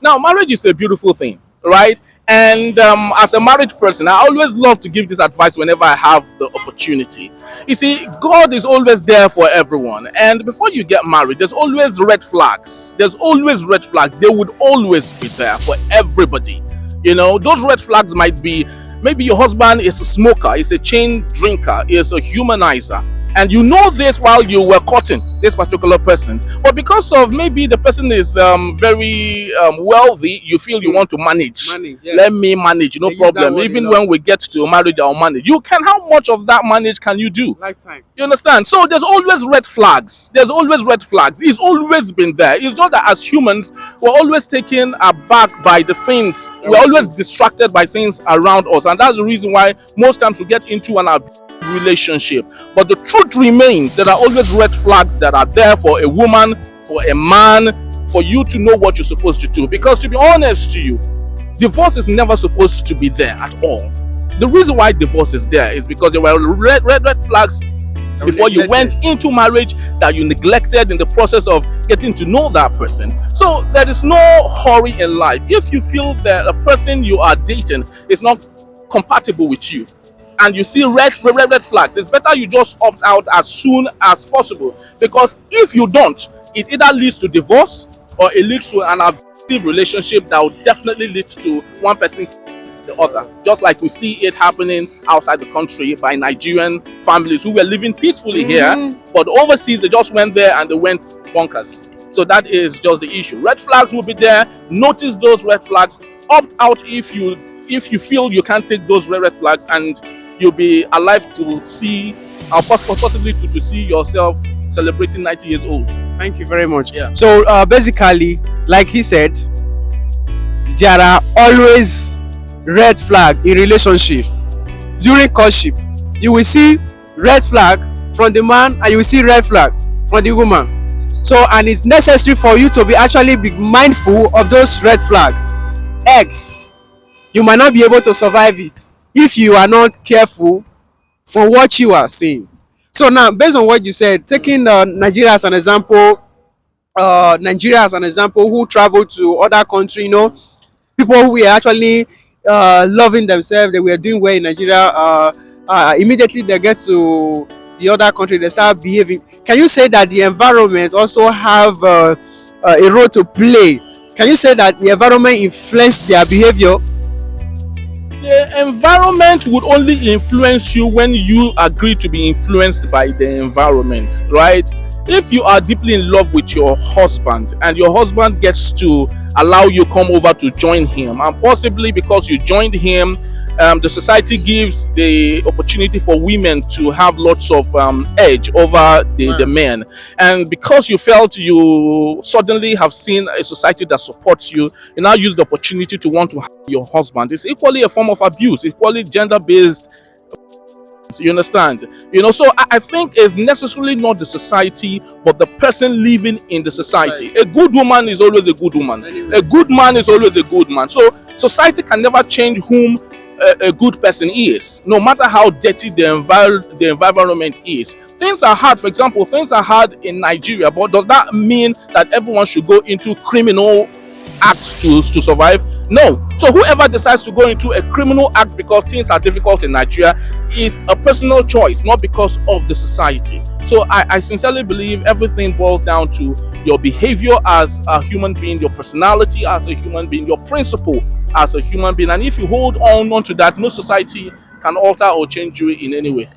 Now, marriage is a beautiful thing, right? And as a married person, I always love to give this advice whenever I have the opportunity. You see, God is always there for everyone. And before you get married, there's always red flags. There's always red flags. They would always be there for everybody. Those red flags might be maybe your husband is a smoker, is a chain drinker, is a humanizer, and you know this while you were courting this particular person, but because of maybe the person is very wealthy, you feel you want to manage. Yeah. Let me manage, no problem. Even when we get to marriage, I'll manage. How much of that manage can you do? Lifetime. You understand? So there's always red flags. There's always red flags. It's always been there. It's not that as humans, we're always taken aback by the things. We're always distracted by things around us. And that's the reason why most times we get into an relationship. But the truth remains, there are always red flags that are there for a woman, for a man, for you to know what you're supposed to do. Because to be honest to you, divorce is never supposed to be there at all. The reason why divorce is there is because there were red flags before you went into marriage that you neglected in the process of getting to know that person. So there is no hurry in life. If you feel that a person you are dating is not compatible with you, and you see red flags, it's better you just opt out as soon as possible. Because if you don't, it either leads to divorce or it leads to an abusive relationship that will definitely lead to one person the other. Just like we see it happening outside the country by Nigerian families who were living peacefully here, but overseas they just went there and they went bonkers. So that is just the issue. Red flags will be there. Notice those red flags. Opt out if you feel you can't take those red flags, and you'll be alive to see, or possibly to see yourself celebrating 90 years old. Thank you very much. Yeah. So basically, like he said, there are always red flag in relationship. During courtship, you will see red flag from the man and you will see red flag from the woman. So, and it's necessary for you to be mindful of those red flag. X, you might not be able to survive it if you are not careful for what you are seeing. So now, based on what you said, taking Nigeria as an example, who traveled to other countries, people who were actually loving themselves, they were doing well in Nigeria, immediately they get to the other country, they start behaving. Can you say that the environment also have a role to play? Can you say that the environment influenced their behavior? The environment would only influence you when you agree to be influenced by the environment, right? If you are deeply in love with your husband and your husband gets to allow you come over to join him, and possibly because you joined him, the society gives the opportunity for women to have lots of edge over the men, and because you felt you suddenly have seen a society that supports you, you now use the opportunity to want to have your husband. It's equally a form of abuse, equally gender-based. You understand? So I think it's necessarily not the society, but the person living in the society. Right. A good woman is always a good woman. Anyway. A good man is always a good man. So society can never change whom a good person is, no matter how dirty the environment is. Things are hard. For example, things are hard in Nigeria, but does that mean that everyone should go into criminal acts to survive? No. So whoever decides to go into a criminal act because things are difficult in Nigeria is a personal choice, not because of the society. So I sincerely believe everything boils down to your behavior as a human being, your personality as a human being, your principle as a human being. And if you hold on to that, no society can alter or change you in any way.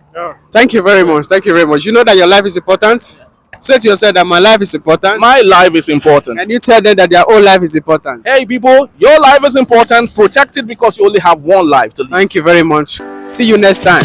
Thank you very much. Thank you very much. You know that your life is important. Say to yourself that my life is important. My life is important. And you tell them that their whole life is important. Hey people, your life is important. Protect it because you only have one life to live. Thank you very much. See you next time.